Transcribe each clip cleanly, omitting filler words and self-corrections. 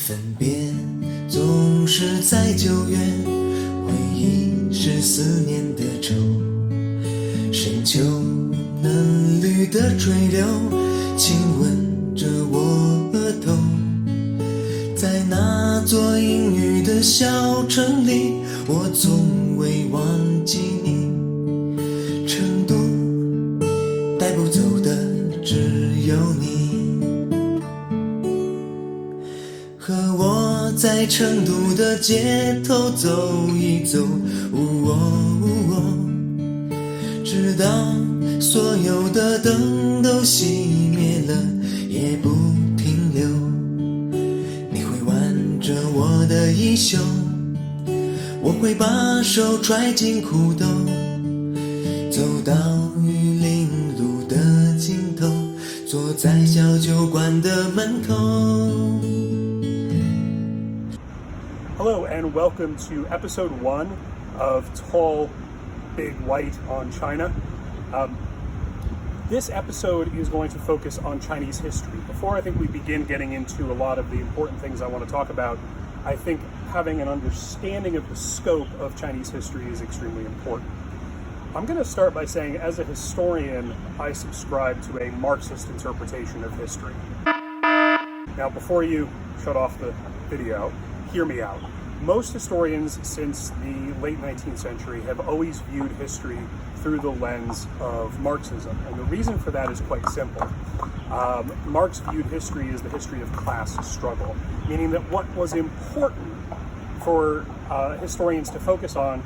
分别总是在9月，回忆是思念的愁，深秋嫩绿的垂柳亲吻着我额头，在那座阴雨的小城里，我从未忘记你。成都带不走的只有你，和我在成都的街头走一走，直到所有的灯都熄灭了也不停留。你会挽着我的衣袖，我会把手揣进裤兜，走到玉林路的尽头，坐在小酒馆的门口。 Hello and welcome to episode 1 of Tall, Big, White on China. This episode is going to focus on Chinese history. Before I think we begin getting into a lot of the important things I want to talk about, I think having an understanding of the scope of Chinese history is extremely important. I'm going to start by saying, as a historian, I subscribe to a Marxist interpretation of history. Now, before you shut off the video, hear me out. Most historians since the late 19th century have always viewed history through the lens of Marxism, and the reason for that is quite simple. Marx viewed history as the history of class struggle, meaning that what was important for historians to focus on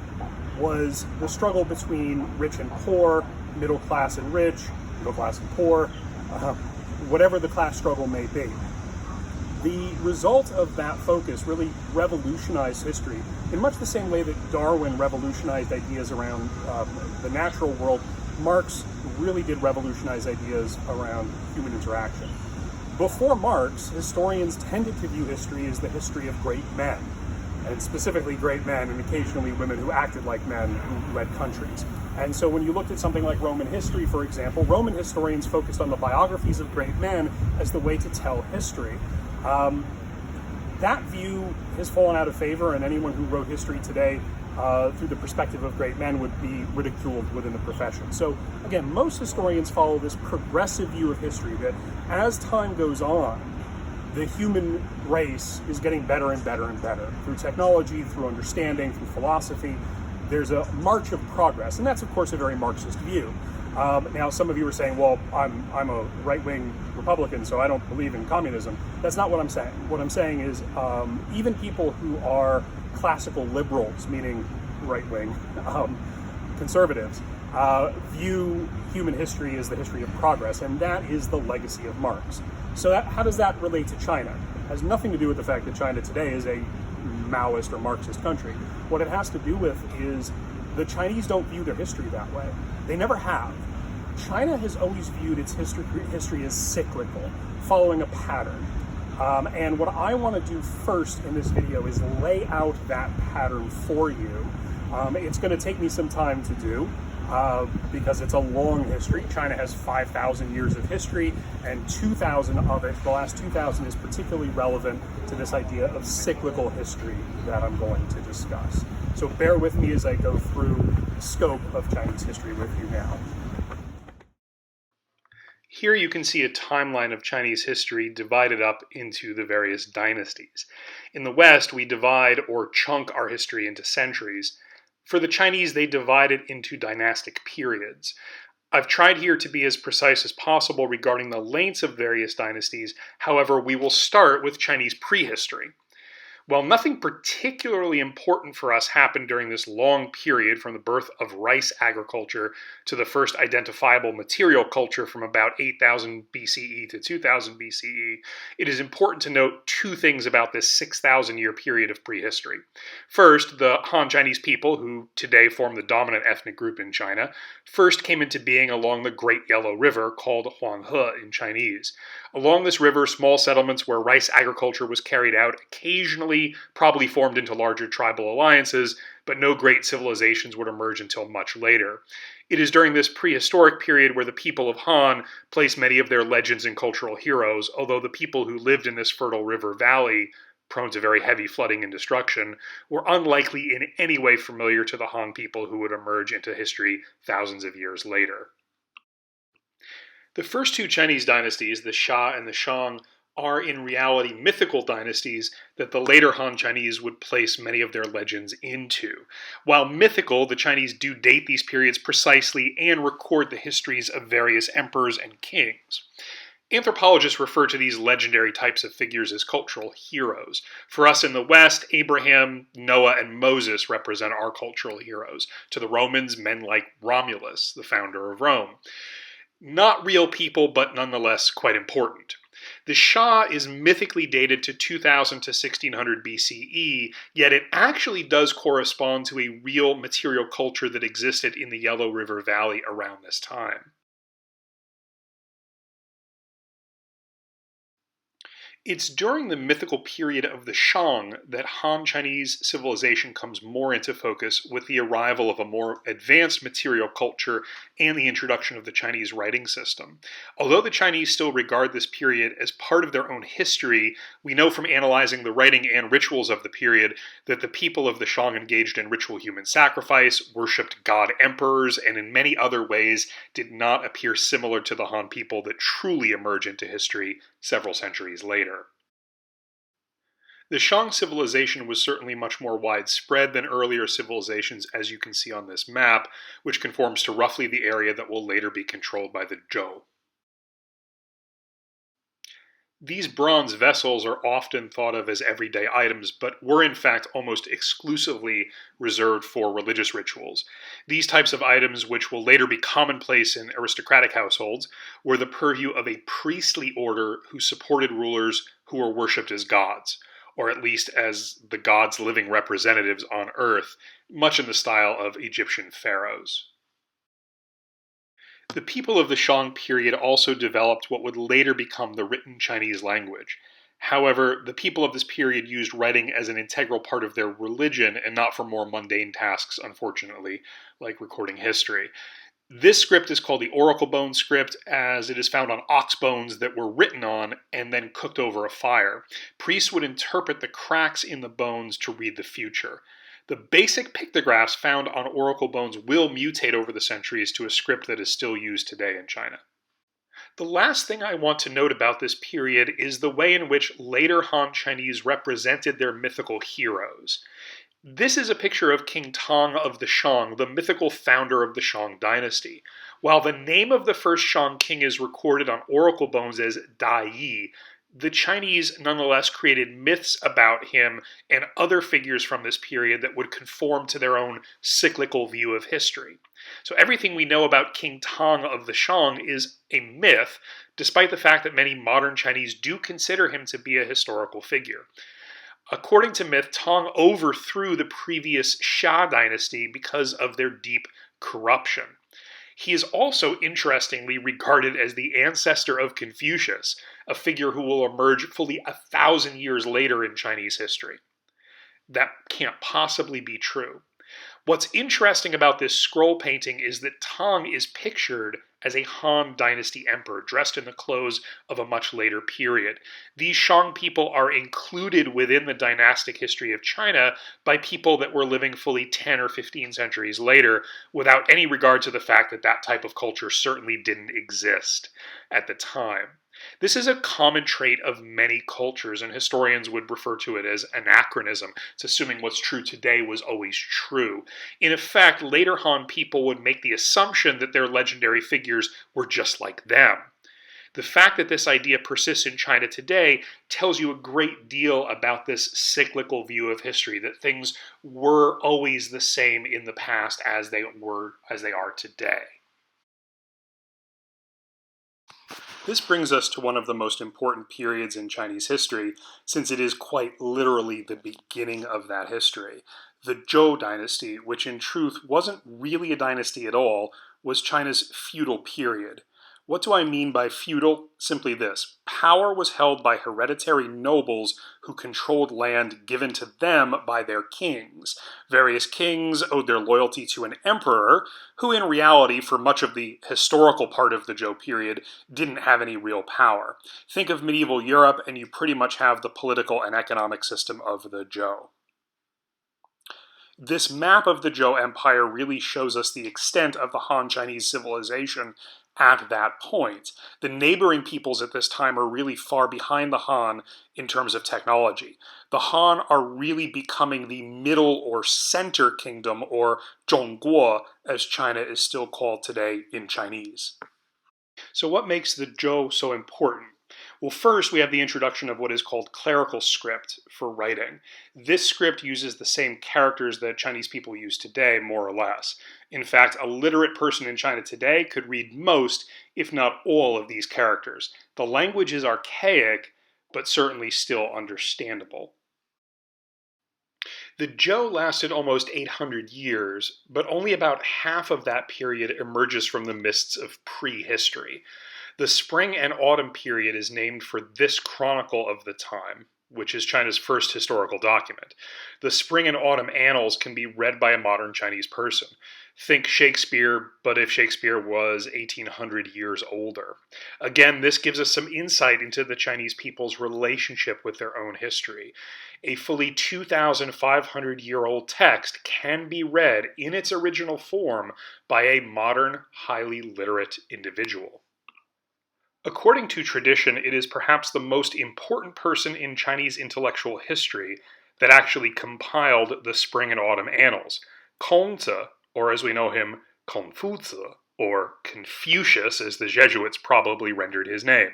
was the struggle between rich and poor, middle class and rich, middle class and poor, whatever the class struggle may be. The result of that focus really revolutionized history in much the same way that Darwin revolutionized ideas around the natural world. Marx really did revolutionize ideas around human interaction. Before Marx, historians tended to view history as the history of great men, and specifically great men and occasionally women who acted like men who led countries. And so when you looked at something like Roman history, for example, Roman historians focused on the biographies of great men as the way to tell history. That view has fallen out of favor, and anyone who wrote history today through the perspective of great men would be ridiculed within the profession. So again, most historians follow this progressive view of history that as time goes on, the human race is getting better and better and better through technology, through understanding, through philosophy. There's a march of progress, and that's of course a very Marxist view. Now, some of you are saying, well, I'm a right-wing Republican, so I don't believe in communism. That's not what I'm saying. What I'm saying is even people who are classical liberals, meaning right-wing conservatives, view human history as the history of progress, and that is the legacy of Marx. So how does that relate to China? It has nothing to do with the fact that China today is a Maoist or Marxist country. What it has to do with is the Chinese don't view their history that way. They never have. China has always viewed its history as cyclical, following a pattern. And what I want to do first in this video is lay out that pattern for you. It's going to take me some time to do because it's a long history. China has 5,000 years of history, and 2,000 of it, the last 2,000, is particularly relevant to this idea of cyclical history that I'm going to discuss. So bear with me as I go through the scope of Chinese history with you now. Here you can see a timeline of Chinese history divided up into the various dynasties. In the West, we divide or chunk our history into centuries. For the Chinese, they divide it into dynastic periods. I've tried here to be as precise as possible regarding the lengths of various dynasties. However, we will start with Chinese prehistory. While nothing particularly important for us happened during this long period from the birth of rice agriculture to the first identifiable material culture from about 8,000 BCE to 2000 BCE, it is important to note two things about this 6,000-year period of prehistory. First, the Han Chinese people, who today form the dominant ethnic group in China, first came into being along the Great Yellow River, called Huanghe in Chinese. Along this river, small settlements where rice agriculture was carried out occasionally probably formed into larger tribal alliances, but no great civilizations would emerge until much later. It is during this prehistoric period where the people of Han place many of their legends and cultural heroes, although the people who lived in this fertile river valley prone to very heavy flooding and destruction, were unlikely in any way familiar to the Han people who would emerge into history thousands of years later. The first two Chinese dynasties, the Xia and the Shang, are in reality mythical dynasties that the later Han Chinese would place many of their legends into. While mythical, the Chinese do date these periods precisely and record the histories of various emperors and kings. Anthropologists refer to these legendary types of figures as cultural heroes. For us in the West, Abraham, Noah, and Moses represent our cultural heroes. To the Romans, men like Romulus, the founder of Rome. Not real people, but nonetheless quite important. The Shah is mythically dated to 2000 to 1600 BCE, yet it actually does correspond to a real material culture that existed in the Yellow River Valley around this time. It's during the mythical period of the Shang that Han Chinese civilization comes more into focus with the arrival of a more advanced material culture and the introduction of the Chinese writing system. Although the Chinese still regard this period as part of their own history, we know from analyzing the writing and rituals of the period that the people of the Shang engaged in ritual human sacrifice, worshipped god emperors, and in many other ways did not appear similar to the Han people that truly emerge into history several centuries later. The Shang civilization was certainly much more widespread than earlier civilizations, as you can see on this map, which conforms to roughly the area that will later be controlled by the Zhou. These bronze vessels are often thought of as everyday items, but were in fact almost exclusively reserved for religious rituals. These types of items, which will later be commonplace in aristocratic households, were the purview of a priestly order who supported rulers who were worshipped as gods, or at least as the gods' living representatives on earth, much in the style of Egyptian pharaohs. The people of the Shang period also developed what would later become the written Chinese language. However, the people of this period used writing as an integral part of their religion and not for more mundane tasks, unfortunately, like recording history. This script is called the oracle bone script, as it is found on ox bones that were written on and then cooked over a fire. Priests would interpret the cracks in the bones to read the future. The basic pictographs found on oracle bones will mutate over the centuries to a script that is still used today in China. The last thing I want to note about this period is the way in which later Han Chinese represented their mythical heroes. This is a picture of King Tang of the Shang, the mythical founder of the Shang dynasty. While the name of the first Shang king is recorded on oracle bones as Dai Yi, the Chinese nonetheless created myths about him and other figures from this period that would conform to their own cyclical view of history. So everything we know about King Tang of the Shang is a myth, despite the fact that many modern Chinese do consider him to be a historical figure. According to myth, Tang overthrew the previous Xia dynasty because of their deep corruption. He is also interestingly regarded as the ancestor of Confucius, a figure who will emerge fully 1,000 years later in Chinese history. That can't possibly be true. What's interesting about this scroll painting is that Tang is pictured as a Han dynasty emperor dressed in the clothes of a much later period. These Shang people are included within the dynastic history of China by people that were living fully 10 or 15 centuries later, without any regard to the fact that that type of culture certainly didn't exist at the time. This is a common trait of many cultures, and historians would refer to it as anachronism. It's assuming what's true today was always true. In effect, later Han people would make the assumption that their legendary figures were just like them. The fact that this idea persists in China today tells you a great deal about this cyclical view of history, that things were always the same in the past as they are today. This brings us to one of the most important periods in Chinese history, since it is quite literally the beginning of that history. The Zhou dynasty, which in truth wasn't really a dynasty at all, was China's feudal period. What do I mean by feudal? Simply this: power was held by hereditary nobles who controlled land given to them by their kings. Various kings owed their loyalty to an emperor, who in reality, for much of the historical part of the Zhou period, didn't have any real power. Think of medieval Europe, and you pretty much have the political and economic system of the Zhou. This map of the Zhou Empire really shows us the extent of the Han Chinese civilization at that point. The neighboring peoples at this time are really far behind the Han in terms of technology. The Han are really becoming the middle or center kingdom, or Zhongguo, as China is still called today in Chinese. So what makes the Zhou so important? Well, first we have the introduction of what is called clerical script for writing. This script uses the same characters that Chinese people use today, more or less. In fact, a literate person in China today could read most, if not all, of these characters. The language is archaic, but certainly still understandable. The Zhou lasted almost 800 years, but only about half of that period emerges from the mists of prehistory. The spring and autumn period is named for this chronicle of the time, which is China's first historical document. The spring and autumn annals can be read by a modern Chinese person. Think Shakespeare, but if Shakespeare was 1800 years older. Again, this gives us some insight into the Chinese people's relationship with their own history. A fully 2,500-year-old text can be read in its original form by a modern, highly literate individual. According to tradition, it is perhaps the most important person in Chinese intellectual history that actually compiled the Spring and Autumn Annals. Kongzi, or as we know him, Confuzi, or Confucius, as the Jesuits probably rendered his name.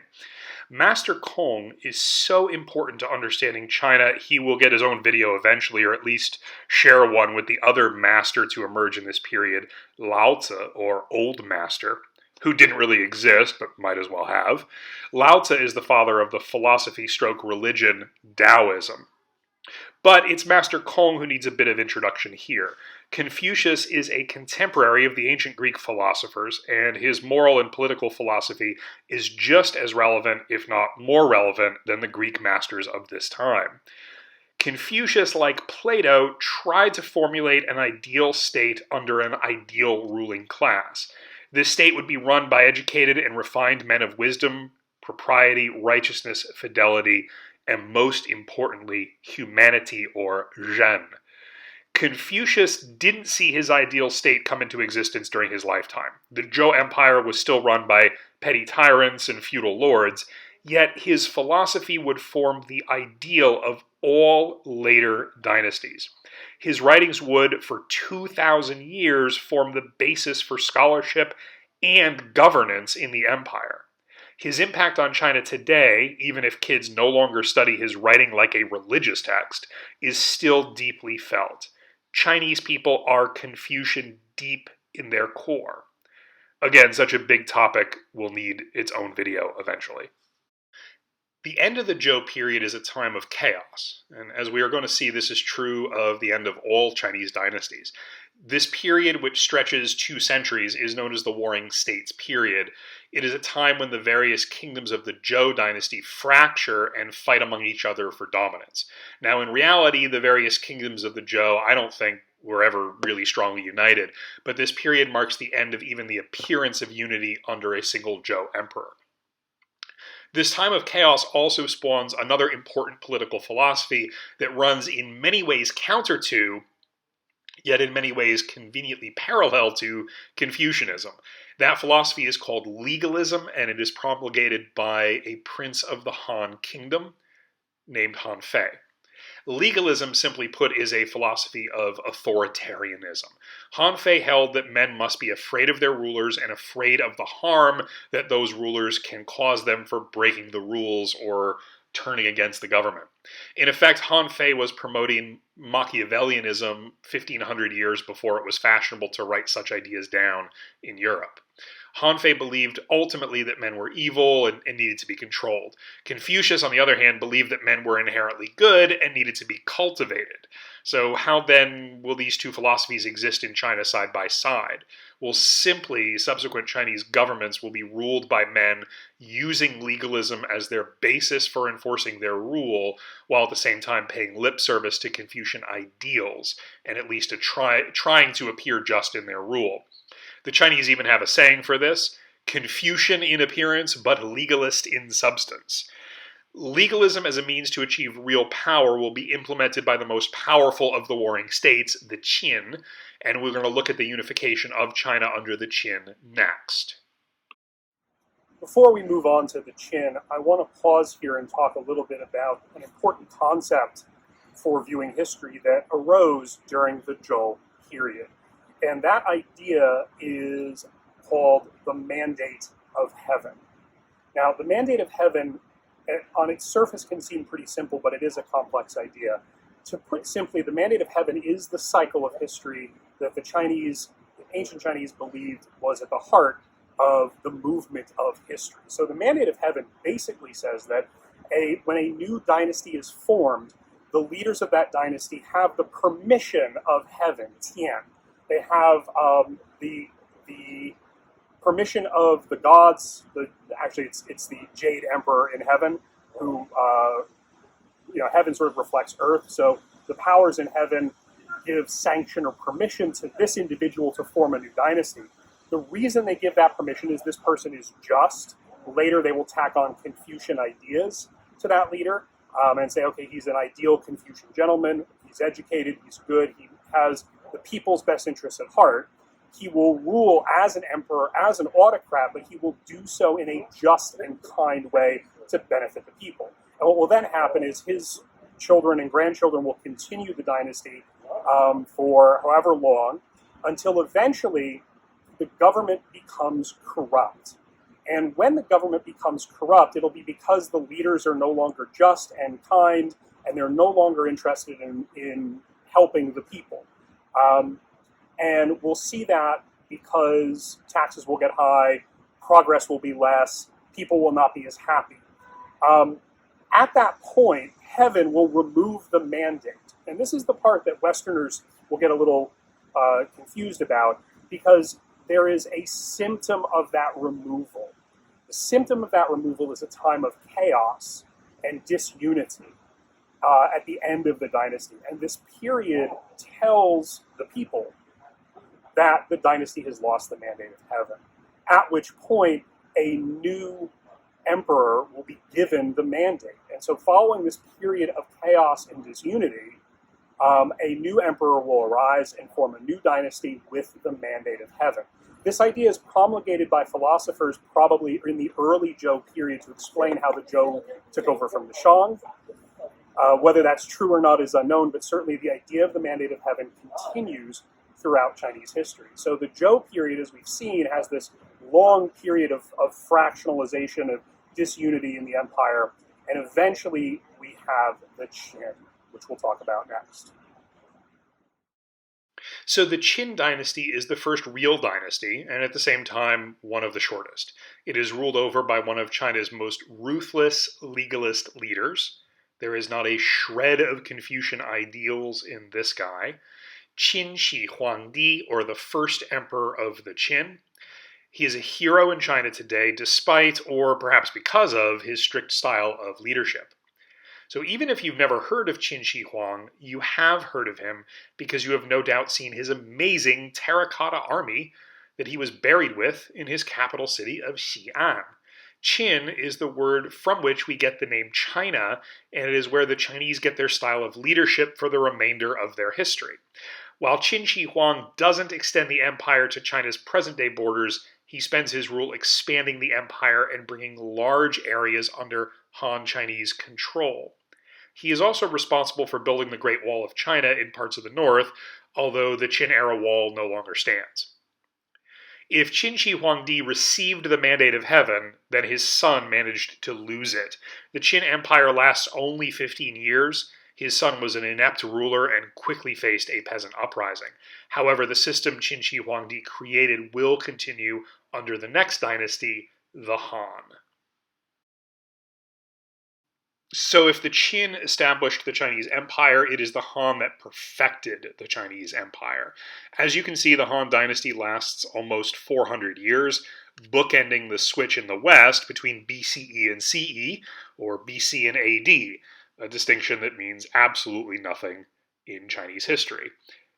Master Kong is so important to understanding China, he will get his own video eventually, or at least share one with the other master to emerge in this period, Laozi, or Old Master, who didn't really exist, but might as well have. Laozi is the father of the philosophy-stroke-religion Taoism. But it's Master Kong who needs a bit of introduction here. Confucius is a contemporary of the ancient Greek philosophers, and his moral and political philosophy is just as relevant, if not more relevant, than the Greek masters of this time. Confucius, like Plato, tried to formulate an ideal state under an ideal ruling class. This state would be run by educated and refined men of wisdom, propriety, righteousness, fidelity, and most importantly, humanity, or zhen. Confucius didn't see his ideal state come into existence during his lifetime. The Zhou Empire was still run by petty tyrants and feudal lords, yet his philosophy would form the ideal of all later dynasties. His writings would, for 2,000 years, form the basis for scholarship and governance in the empire. His impact on China today, even if kids no longer study his writing like a religious text, is still deeply felt. Chinese people are Confucian deep in their core. Again, such a big topic will need its own video eventually. The end of the Zhou period is a time of chaos, and as we are going to see, this is true of the end of all Chinese dynasties. This period, which stretches 2 centuries, is known as the Warring States period. It is a time when the various kingdoms of the Zhou dynasty fracture and fight among each other for dominance. Now, in reality, the various kingdoms of the Zhou, I don't think, were ever really strongly united, but this period marks the end of even the appearance of unity under a single Zhou emperor. This time of chaos also spawns another important political philosophy that runs in many ways counter to, yet in many ways conveniently parallel to, Confucianism. That philosophy is called legalism, and it is promulgated by a prince of the Han Kingdom named Han Fei. Legalism, simply put, is a philosophy of authoritarianism. Han Fei held that men must be afraid of their rulers and afraid of the harm that those rulers can cause them for breaking the rules or turning against the government. In effect, Han Fei was promoting Machiavellianism 1,500 years before it was fashionable to write such ideas down in Europe. Han Fei believed ultimately that men were evil and needed to be controlled. Confucius, on the other hand, believed that men were inherently good and needed to be cultivated. So how then will these two philosophies exist in China side by side? subsequent Chinese governments will be ruled by men using legalism as their basis for enforcing their rule, while at the same time paying lip service to Confucian ideals, and at least trying to appear just in their rule. The Chinese even have a saying for this: Confucian in appearance, but legalist in substance. Legalism as a means to achieve real power will be implemented by the most powerful of the warring states, the Qin, and we're going to look at the unification of China under the Qin next. Before we move on to the Qin, I want to pause here and talk a little bit about an important concept for viewing history that arose during the Zhou period. And that idea is called the mandate of heaven. Now, the mandate of heaven, on its surface, can seem pretty simple, but it is a complex idea. To put simply, the mandate of heaven is the cycle of history that the ancient Chinese believed was at the heart of the movement of history. So the mandate of heaven basically says that when a new dynasty is formed, the leaders of that dynasty have the permission of heaven, Tian. They have the permission of the gods. Actually, it's the Jade Emperor in heaven, who heaven sort of reflects Earth. So the powers in heaven give sanction or permission to this individual to form a new dynasty. The reason they give that permission is this person is just. Later, they will tack on Confucian ideas to that leader and say, okay, he's an ideal Confucian gentleman. He's educated. He's good. He has the people's best interests at heart. He will rule as an emperor, as an autocrat, but he will do so in a just and kind way to benefit the people. And what will then happen is his children and grandchildren will continue the dynasty for however long, until eventually the government becomes corrupt. And when the government becomes corrupt, it'll be because the leaders are no longer just and kind, and they're no longer interested in helping the people. And we'll see that because taxes will get high, progress will be less, people will not be as happy. At that point, heaven will remove the mandate. And this is the part that Westerners will get a little confused about, because there is a symptom of that removal. The symptom of that removal is a time of chaos and disunity at the end of the dynasty. And this period tells the people that the dynasty has lost the mandate of heaven, at which point a new emperor will be given the mandate. And so following this period of chaos and disunity, a new emperor will arise and form a new dynasty with the mandate of heaven. This idea is promulgated by philosophers probably in the early Zhou period to explain how the Zhou took over from the Shang. Whether that's true or not is unknown, but certainly the idea of the mandate of heaven continues throughout Chinese history. So the Zhou period, as we've seen, has this long period of fractionalization, of disunity in the empire, and eventually we have the Qin, which we'll talk about next. So the Qin dynasty is the first real dynasty, and at the same time, one of the shortest. It is ruled over by one of China's most ruthless legalist leaders. There is not a shred of Confucian ideals in this guy. Qin Shi Huangdi, or the first emperor of the Qin. He is a hero in China today, despite, or perhaps because of, his strict style of leadership. So even if you've never heard of Qin Shi Huang, you have heard of him because you have no doubt seen his amazing terracotta army that he was buried with in his capital city of Xi'an. Qin is the word from which we get the name China, and it is where the Chinese get their style of leadership for the remainder of their history. While Qin Shi Huang doesn't extend the empire to China's present-day borders, he spends his rule expanding the empire and bringing large areas under Han Chinese control. He is also responsible for building the Great Wall of China in parts of the north, although the Qin-era wall no longer stands. If Qin Shi Huangdi received the mandate of heaven, then his son managed to lose it. The Qin Empire lasts only 15 years. His son was an inept ruler and quickly faced a peasant uprising. However, the system Qin Shi Huangdi created will continue under the next dynasty, the Han. So if the Qin established the Chinese Empire, it is the Han that perfected the Chinese Empire. As you can see, the Han dynasty lasts almost 400 years, bookending the switch in the West between BCE and CE, or BC and AD, a distinction that means absolutely nothing in Chinese history.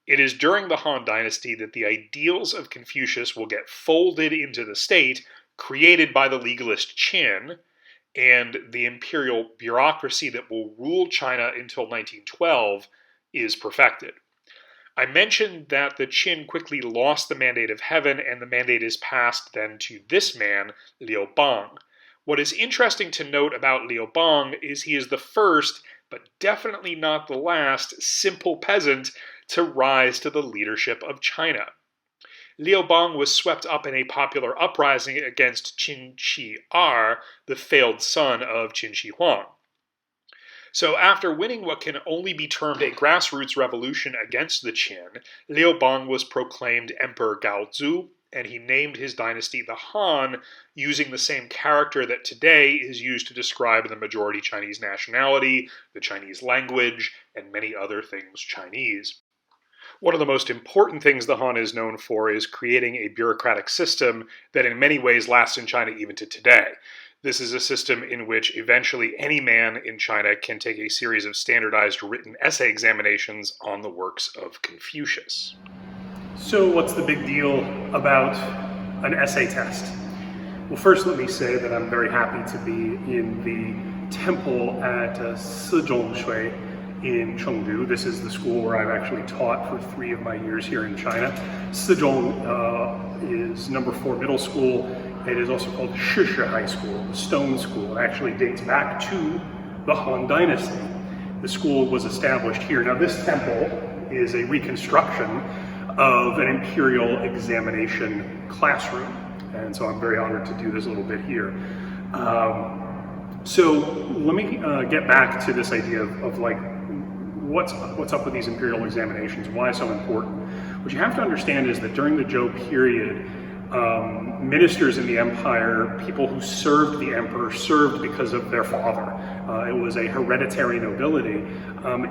It is during the Han dynasty that the ideals of Confucius will get folded into the state created by the legalist Qin, and the imperial bureaucracy that will rule China until 1912 is perfected. I mentioned that the Qin quickly lost the mandate of heaven, and the mandate is passed then to this man, Liu Bang. What is interesting to note about Liu Bang is he is the first, but definitely not the last, simple peasant to rise to the leadership of China. Liu Bang was swept up in a popular uprising against Qin Shi Er, the failed son of Qin Shi Huang. So after winning what can only be termed a grassroots revolution against the Qin, Liu Bang was proclaimed Emperor Gaozu, and he named his dynasty the Han, using the same character that today is used to describe the majority Chinese nationality, the Chinese language, and many other things Chinese. One of the most important things the Han is known for is creating a bureaucratic system that in many ways lasts in China even to today. This is a system in which eventually any man in China can take a series of standardized written essay examinations on the works of Confucius. So what's the big deal about an essay test? Well, first let me say that I'm very happy to be in the temple at Sijong Shui in Chengdu. This is the school where I've actually taught for 3 of my years here in China. Sijong is number 4 middle school. It is also called Shishi High School, the Stone School. It actually dates back to the Han Dynasty. The school was established here. Now this temple is a reconstruction of an imperial examination classroom. And so I'm very honored to do this a little bit here. So let me get back to this idea of like, what's up with these imperial examinations, why it's so important. What you have to understand is that during the Zhou period, ministers in the empire, people who served the emperor, served because of their father. It was a hereditary nobility.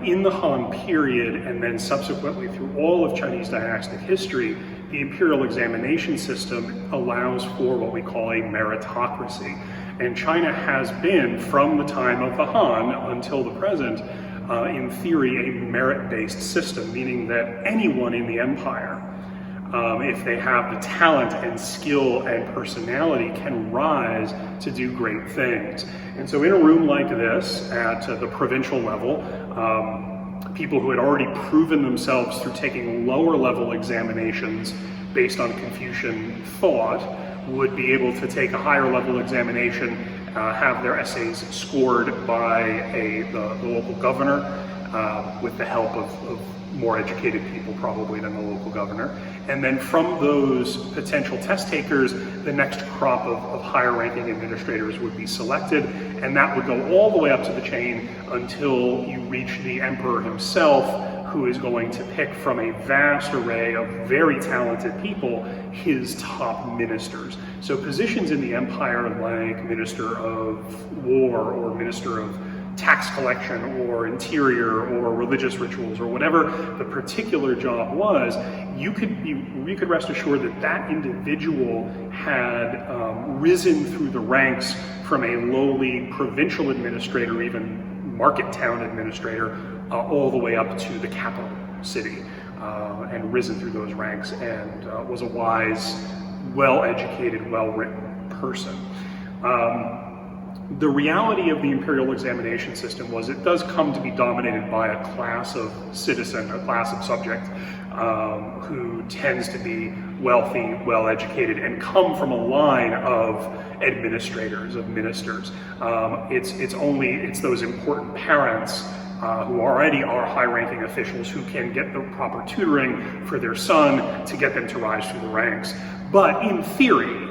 In the Han period, and then subsequently through all of Chinese dynastic history, the imperial examination system allows for what we call a meritocracy. And China has been, from the time of the Han until the present, in theory, a merit-based system, meaning that anyone in the empire, if they have the talent and skill and personality, can rise to do great things. And so in a room like this, at the provincial level, people who had already proven themselves through taking lower level examinations based on Confucian thought would be able to take a higher level examination, have their essays scored by the local governor with the help of more educated people probably than the local governor. And then from those potential test takers, the next crop of higher ranking administrators would be selected, and that would go all the way up to the chain until you reach the emperor himself, who is going to pick from a vast array of very talented people his top ministers. So positions in the empire like Minister of War or Minister of Tax Collection or Interior or Religious Rituals or whatever the particular job was, you could rest assured that that individual had risen through the ranks from a lowly provincial administrator, even market town administrator, all the way up to the capital city, and risen through those ranks, and was a wise, well-educated, well-written person. The reality of the imperial examination system was it does come to be dominated by a class of citizen, a class of subject, who tends to be wealthy, well-educated, and come from a line of administrators, of ministers. It's those important parents who already are high-ranking officials who can get the proper tutoring for their son to get them to rise through the ranks. But in theory,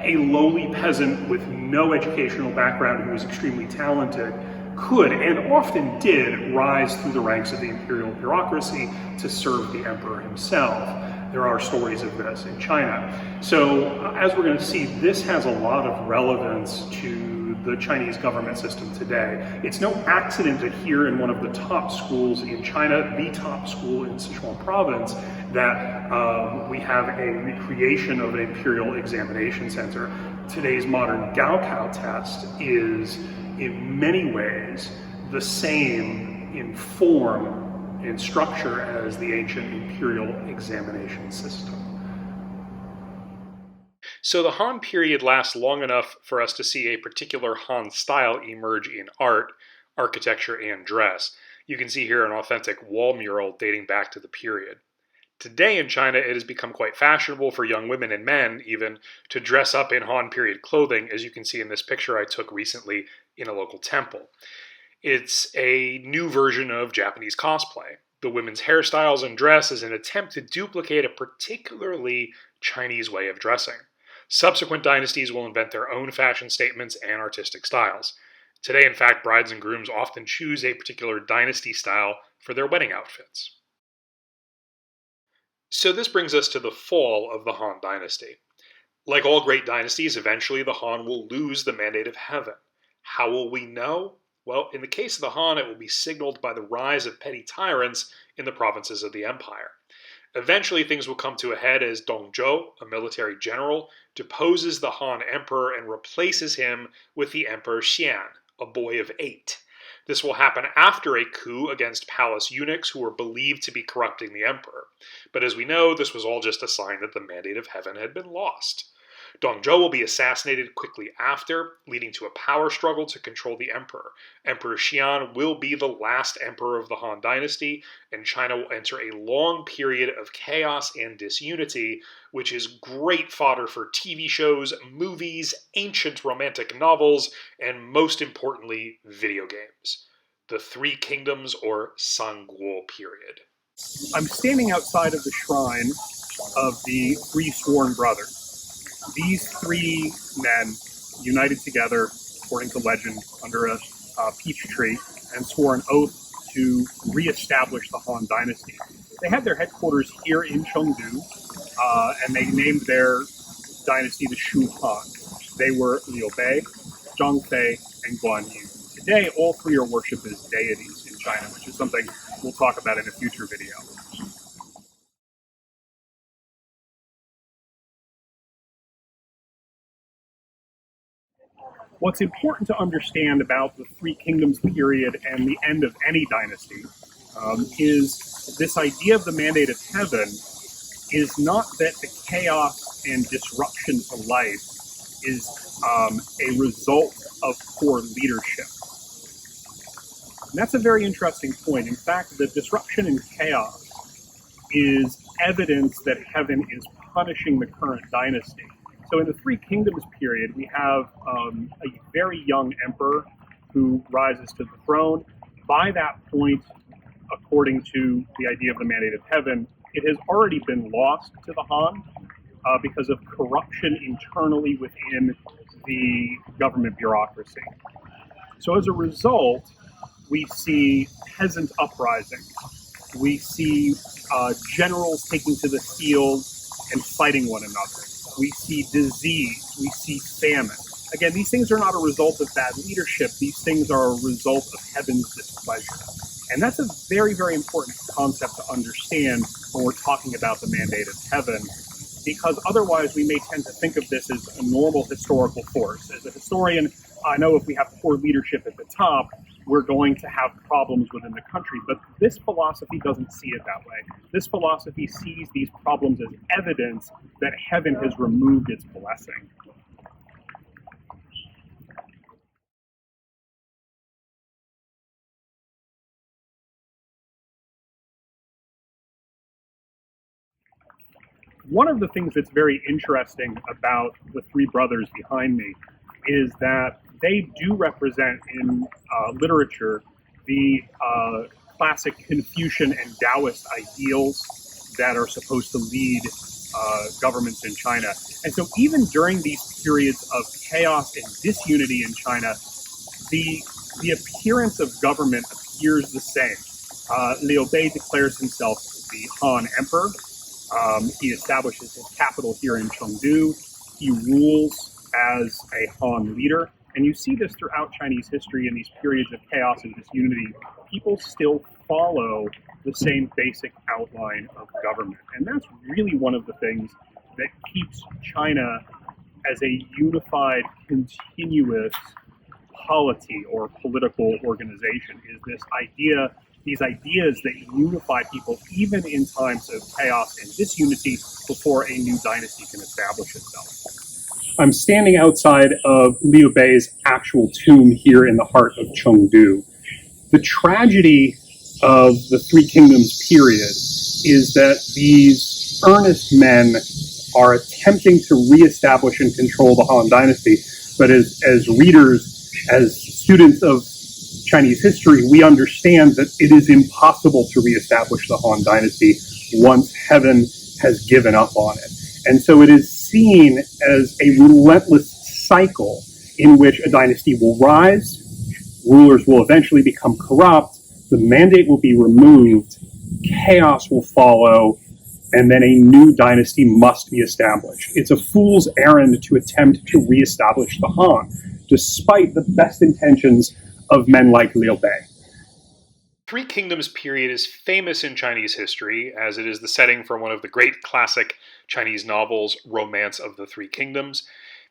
a lowly peasant with no educational background who was extremely talented could, and often did, rise through the ranks of the imperial bureaucracy to serve the emperor himself. There are stories of this in China. So, as we're going to see, this has a lot of relevance to the Chinese government system today. It's no accident that here in one of the top schools in China, the top school in Sichuan province, that we have a recreation of an imperial examination center. Today's modern Gaokao test is in many ways the same in form and structure as the ancient imperial examination system. So the Han period lasts long enough for us to see a particular Han style emerge in art, architecture, and dress. You can see here an authentic wall mural dating back to the period. Today in China, it has become quite fashionable for young women and men, even, to dress up in Han period clothing, as you can see in this picture I took recently in a local temple. It's a new version of Japanese cosplay. The women's hairstyles and dress is an attempt to duplicate a particularly Chinese way of dressing. Subsequent dynasties will invent their own fashion statements and artistic styles. Today, in fact, brides and grooms often choose a particular dynasty style for their wedding outfits. So this brings us to the fall of the Han dynasty. Like all great dynasties, eventually the Han will lose the mandate of heaven. How will we know? Well, in the case of the Han, it will be signaled by the rise of petty tyrants in the provinces of the empire. Eventually, things will come to a head as Dongzhou, a military general, deposes the Han emperor and replaces him with the Emperor Xian, a boy of 8. This will happen after a coup against palace eunuchs who were believed to be corrupting the emperor. But as we know, this was all just a sign that the mandate of heaven had been lost. Dongzhou will be assassinated quickly after, leading to a power struggle to control the emperor. Emperor Xian will be the last emperor of the Han dynasty, and China will enter a long period of chaos and disunity, which is great fodder for TV shows, movies, ancient romantic novels, and most importantly, video games. The Three Kingdoms or Sangguo period. I'm standing outside of the shrine of the three sworn brothers. These three men united together, according to legend, under a peach tree and swore an oath to reestablish the Han dynasty. They had their headquarters here in Chengdu, and they named their dynasty the Shu Han. They were Liu Bei, Zhang Fei, and Guan Yu. Today, all three are worshipped as deities in China, which is something we'll talk about in a future video. What's important to understand about the Three Kingdoms period and the end of any dynasty is this idea of the mandate of heaven is not that the chaos and disruption to life is a result of poor leadership. And that's a very interesting point. In fact, the disruption and chaos is evidence that heaven is punishing the current dynasty. So in the Three Kingdoms period, we have a very young emperor who rises to the throne. By that point, according to the idea of the mandate of heaven, it has already been lost to the Han because of corruption internally within the government bureaucracy. So as a result, we see peasant uprisings. We see generals taking to the field and fighting one another. We see disease, we see famine. Again, these things are not a result of bad leadership. These things are a result of heaven's displeasure. And that's a very, very important concept to understand when we're talking about the mandate of heaven, because otherwise we may tend to think of this as a normal historical force. As a historian, I know if we have poor leadership at the top, we're going to have problems within the country. But this philosophy doesn't see it that way. This philosophy sees these problems as evidence that heaven has removed its blessing. One of the things that's very interesting about the three brothers behind me is that they do represent in literature the classic Confucian and Taoist ideals that are supposed to lead governments in China. And so even during these periods of chaos and disunity in China, the appearance of government appears the same. Liu Bei declares himself the Han Emperor. He establishes his capital here in Chengdu. He rules as a Han leader. And you see this throughout Chinese history in these periods of chaos and disunity. People still follow the same basic outline of government. And that's really one of the things that keeps China as a unified, continuous polity or political organization, is these ideas that unify people even in times of chaos and disunity before a new dynasty can establish itself. I'm standing outside of Liu Bei's actual tomb here in the heart of Chengdu. The tragedy of the Three Kingdoms period is that these earnest men are attempting to reestablish and control the Han Dynasty, but as readers, as students of Chinese history, we understand that it is impossible to reestablish the Han Dynasty once heaven has given up on it. And so it is seen as a relentless cycle in which a dynasty will rise, rulers will eventually become corrupt, the mandate will be removed, chaos will follow, and then a new dynasty must be established. It's a fool's errand to attempt to reestablish the Han, despite the best intentions of men like Liu Bei. Three Kingdoms period is famous in Chinese history, as it is the setting for one of the great classic Chinese novels, Romance of the Three Kingdoms.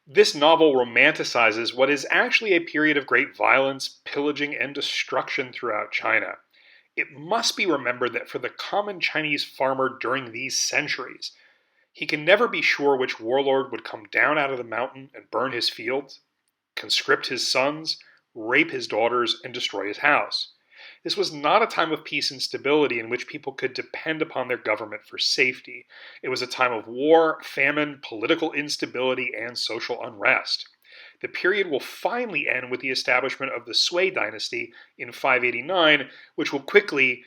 This novel romanticizes what is actually a period of great violence, pillaging, and destruction throughout China. It must be remembered that for the common Chinese farmer during these centuries, he can never be sure which warlord would come down out of the mountain and burn his fields, conscript his sons, rape his daughters, and destroy his house. This was not a time of peace and stability in which people could depend upon their government for safety. It was a time of war, famine, political instability, and social unrest. The period will finally end with the establishment of the Sui dynasty in 589, which will quickly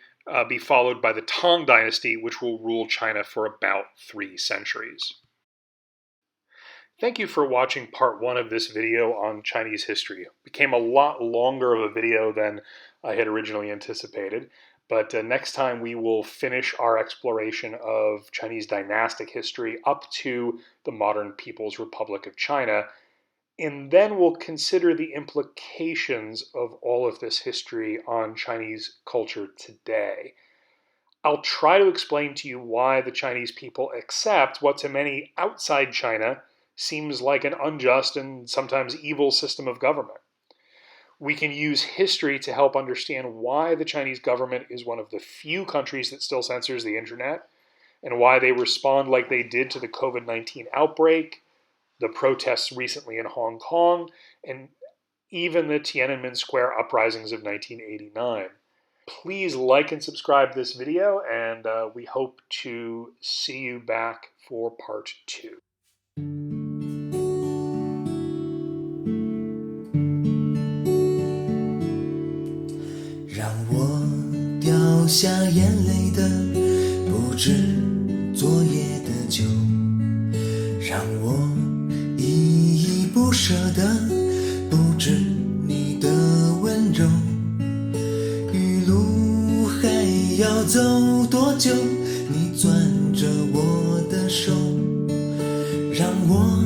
be followed by the Tang dynasty, which will rule China for about 3 centuries. Thank you for watching part 1 of this video on Chinese history. It became a lot longer of a video than I had originally anticipated, but next time we will finish our exploration of Chinese dynastic history up to the modern People's Republic of China, and then we'll consider the implications of all of this history on Chinese culture today. I'll try to explain to you why the Chinese people accept what to many outside China seems like an unjust and sometimes evil system of government. We can use history to help understand why the Chinese government is one of the few countries that still censors the internet, and why they respond like they did to the COVID-19 outbreak, the protests recently in Hong Kong, and even the Tiananmen Square uprisings of 1989. Please like and subscribe this video, and we hope to see you back for part 2.让我掉下眼泪的不止昨夜的酒，让我依依不舍的不止你的温柔。余路还要走多久？你攥着我的手，让我